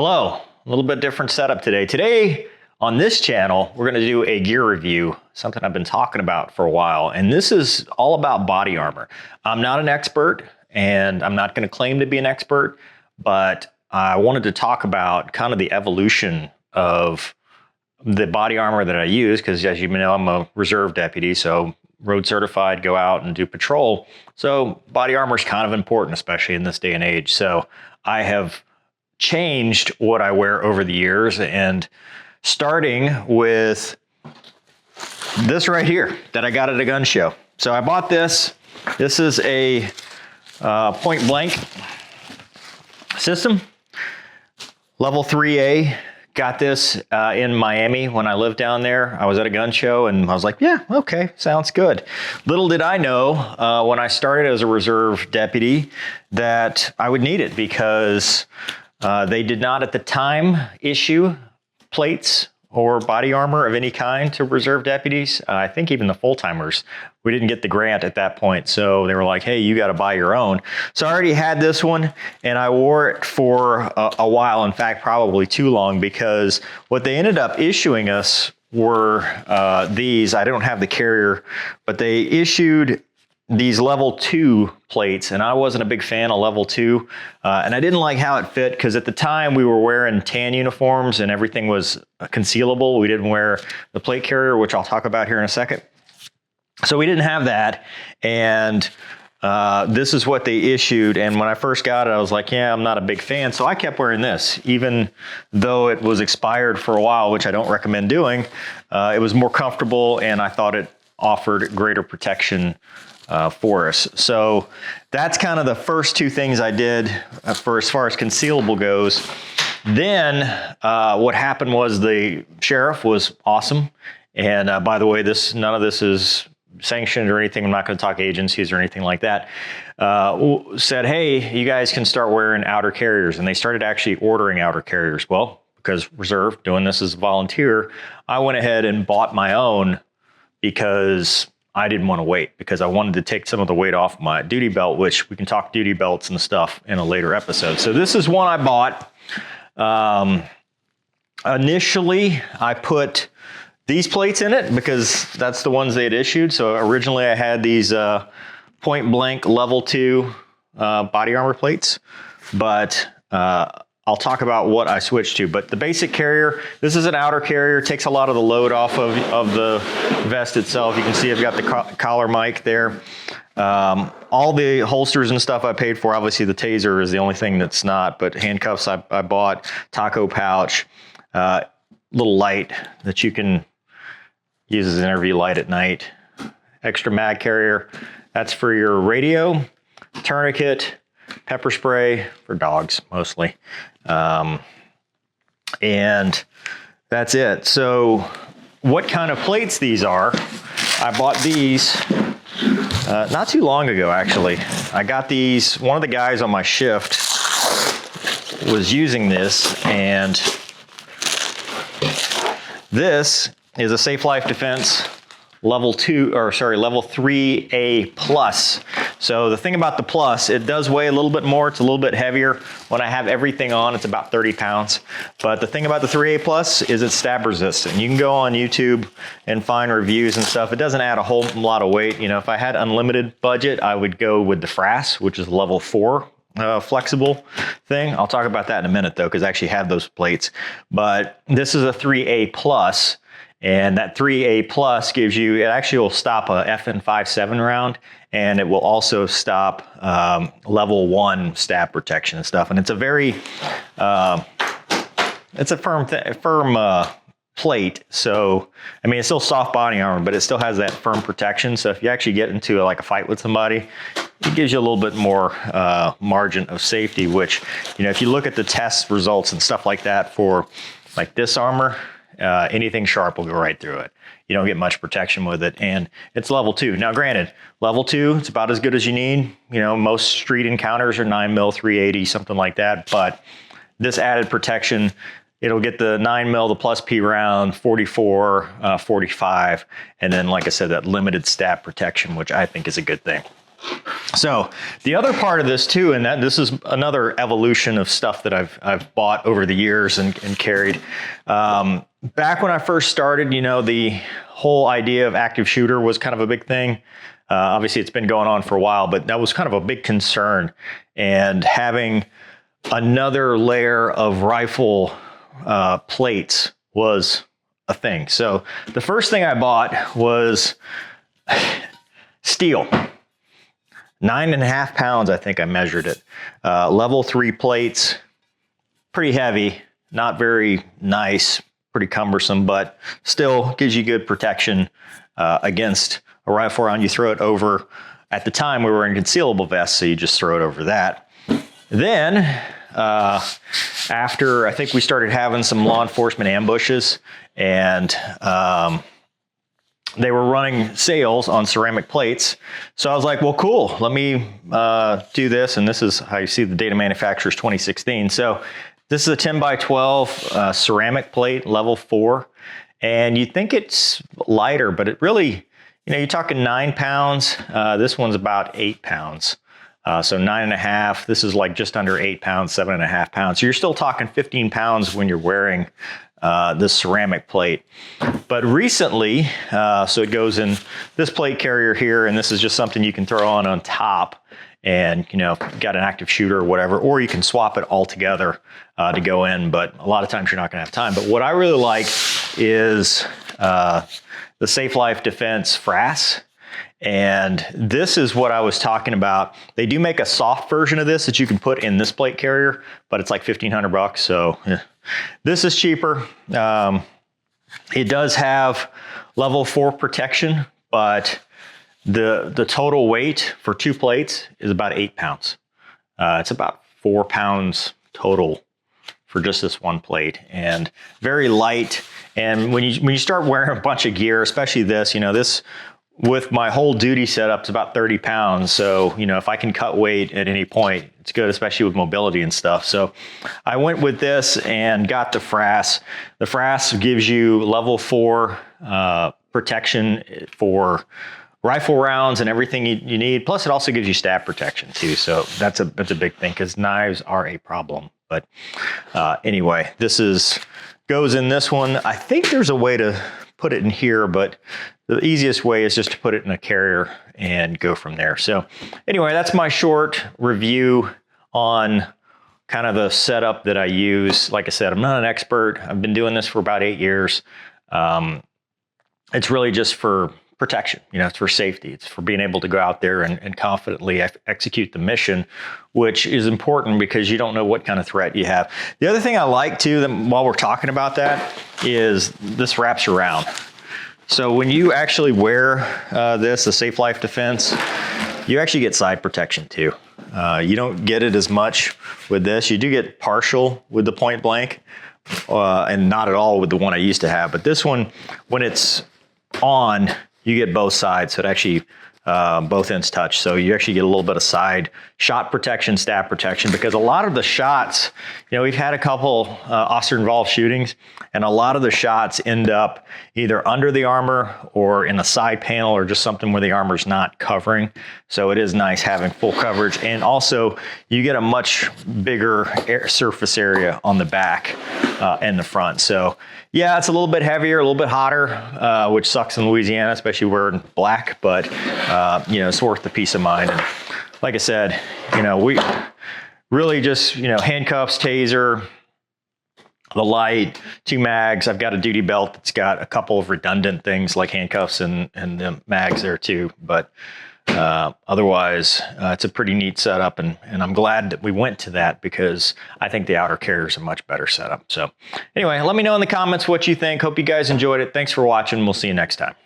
Hello, a little bit different setup today. Today on this channel, we're gonna do a gear review, something I've been talking about for a while, and this is all about body armor. I'm not an expert, and I'm not gonna claim to be an expert, but I wanted to talk about kind of the evolution of the body armor that I use, because as you know, I'm a reserve deputy, so road certified, go out and do patrol. So body armor is kind of important, especially in this day and age. So I have changed what I wear over the years, and starting with this right here that I got at a gun show. So I bought this. This is a point blank system, level 3A. Got this in Miami when I lived down there. I was at a gun show and I was like, yeah, okay, sounds good. Little did I know when I started as a reserve deputy that I would need it, because they did not at the time issue plates or body armor of any kind to reserve deputies. I think even the full-timers, we didn't get the grant at that point. So they were like, hey, you got to buy your own. So I already had this one and I wore it for a while. In fact, probably too long, because what they ended up issuing us were these. I don't have the carrier, but they issued these level 2 plates, and I wasn't a big fan of level 2, and I didn't like how it fit, because at the time we were wearing tan uniforms and everything was concealable. We didn't wear the plate carrier, which I'll talk about here in a second. So we didn't have that, and this is what they issued. And when I first got it, I was like, yeah, I'm not a big fan. So I kept wearing this, even though it was expired for a while, which I don't recommend doing. It was more comfortable, and I thought it offered greater protection for us. So that's kind of the first two things I did for as far as concealable goes. Then what happened was the sheriff was awesome. And by the way, none of this is sanctioned or anything. I'm not going to talk agencies or anything like that. Said, hey, you guys can start wearing outer carriers. And they started actually ordering outer carriers. Well, because reserve, doing this as a volunteer, I went ahead and bought my own, because I didn't want to wait, because I wanted to take some of the weight off my duty belt, which we can talk duty belts and stuff in a later episode. So this is one I bought. Initially, I put these plates in it because that's the ones they had issued. So originally I had these point blank level 2 body armor plates, but I'll talk about what I switched to. But the basic carrier, this is an outer carrier, takes a lot of the load off of the vest itself. You can see I've got the collar mic there. All the holsters and stuff I paid for. Obviously the taser is the only thing that's not, but handcuffs I bought, taco pouch, little light that you can use as an interview light at night. Extra mag carrier, that's for your radio, tourniquet, pepper spray for dogs mostly. And that's it. So what kind of plates these are, I bought these not too long ago, actually. I got these, one of the guys on my shift was using this, and this is a Safe Life Defense level 3A plus. So the thing about the plus, it does weigh a little bit more. It's a little bit heavier. When I have everything on, it's about 30 pounds. But the thing about the 3A plus is it's stab resistant. You can go on YouTube and find reviews and stuff. It doesn't add a whole lot of weight. You know, if I had unlimited budget, I would go with the FRAS, which is level 4 flexible thing. I'll talk about that in a minute though, because I actually have those plates. But this is a 3A plus. And that 3A plus gives you, it actually will stop a FN57 round, and it will also stop level 1 stab protection and stuff. And it's a very, it's a firm plate. So, I mean, it's still soft body armor, but it still has that firm protection. So if you actually get into like a fight with somebody, it gives you a little bit more margin of safety, which, you know, if you look at the test results and stuff like that for like this armor, anything sharp will go right through it. You don't get much protection with it, and it's level 2. Now, granted, level 2, it's about as good as you need. You know, most street encounters are 9mm, 380, something like that. But this added protection, it'll get the 9mm, the plus P round, 44, 45, and then, like I said, that limited stab protection, which I think is a good thing. So the other part of this too, and that this is another evolution of stuff that I've bought over the years and carried. Back when I first started, you know, the whole idea of active shooter was kind of a big thing. Obviously it's been going on for a while, but that was kind of a big concern. And having another layer of rifle plates was a thing. So the first thing I bought was steel. 9.5 pounds, I think I measured it. Level 3 plates, pretty heavy, not very nice, pretty cumbersome, but still gives you good protection against a rifle round. You throw it over, at the time we were in concealable vests, so you just throw it over that. Then, after I think we started having some law enforcement ambushes, and they were running sales on ceramic plates. So I was like, well, cool, let me do this. And this is how you see the data manufacturers 2016. So this is a 10 by 12 ceramic plate, level 4. And you think it's lighter, but it really, you know, you're talking 9 pounds. This one's about 8 pounds. So 9.5, this is like just under 8 pounds, 7.5 pounds. So you're still talking 15 pounds when you're wearing this ceramic plate. But recently, so it goes in this plate carrier here, and this is just something you can throw on top, and you know, got an active shooter or whatever, or you can swap it all together to go in, but a lot of times you're not gonna have time. But what I really like is the Safelite Defense Frass. And this is what I was talking about. They do make a soft version of this that you can put in this plate carrier, but it's like $1,500. So yeah. This is cheaper. It does have level 4 protection, but the total weight for 2 plates is about 8 pounds. It's about 4 pounds total for just this one plate, and very light. And when you start wearing a bunch of gear, especially this, you know, this, with my whole duty setup, it's about 30 pounds. So, you know, if I can cut weight at any point, it's good, especially with mobility and stuff. So I went with this and got the Frass. The Frass gives you level 4 protection for rifle rounds and everything you need. Plus it also gives you stab protection too. So that's a big thing, because knives are a problem. But anyway, this goes in this one. I think there's a way to put it in here, but the easiest way is just to put it in a carrier and go from there. So anyway, that's my short review on kind of the setup that I use. Like I said, I'm not an expert. I've been doing this for about 8 years. It's really just for protection. You know, it's for safety. It's for being able to go out there and confidently execute the mission, which is important because you don't know what kind of threat you have. The other thing I like too, while we're talking about that, is this wraps around. So when you actually wear this, the Safelite Defense, you actually get side protection too. You don't get it as much with this. You do get partial with the point blank, and not at all with the one I used to have. But this one, when it's on, you get both sides. So it actually, both ends touch. So you actually get a little bit of side shot protection, stab protection, because a lot of the shots, you know, we've had a couple officer-involved shootings, and a lot of the shots end up either under the armor or in a side panel or just something where the armor's not covering. So it is nice having full coverage. And also you get a much bigger surface area on the back and the front. So yeah, it's a little bit heavier, a little bit hotter, which sucks in Louisiana, especially wearing black, but you know, it's worth the peace of mind. And like I said, you know, we really just, you know, handcuffs, taser, the light, 2 mags. I've got a duty belt that's got a couple of redundant things like handcuffs and the mags there too. But otherwise, it's a pretty neat setup, and I'm glad that we went to that, because I think the outer carrier is a much better setup. So anyway, let me know in the comments what you think. Hope you guys enjoyed it. Thanks for watching. We'll see you next time.